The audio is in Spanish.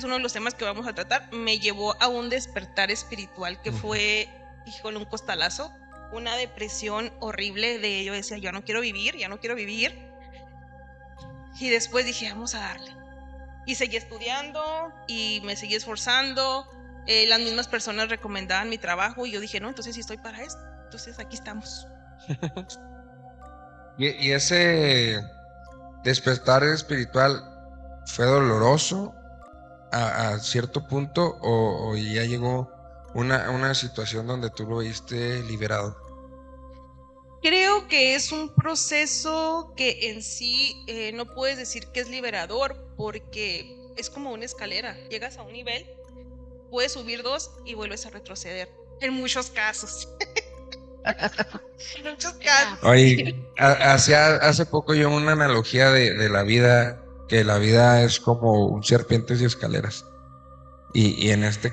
uno de los temas que vamos a tratar, me llevó a un despertar espiritual que fue, híjole, un costalazo, una depresión horrible de yo decía, ya no quiero vivir. Y después dije, vamos a darle. Y seguí estudiando y me seguí esforzando. Las mismas personas recomendaban mi trabajo y yo dije, no, entonces sí estoy para esto. Entonces aquí estamos. Y ese despertar espiritual fue doloroso a cierto punto o ya llegó una situación donde tú lo viste liberado. Creo que es un proceso que en sí no puedes decir que es liberador porque es como una escalera. Llegas a un nivel, puedes subir 2 y vuelves a retroceder. En muchos casos. En muchos casos. Oye, hace poco yo una analogía de la vida, que la vida es como un serpientes y escaleras. Y en este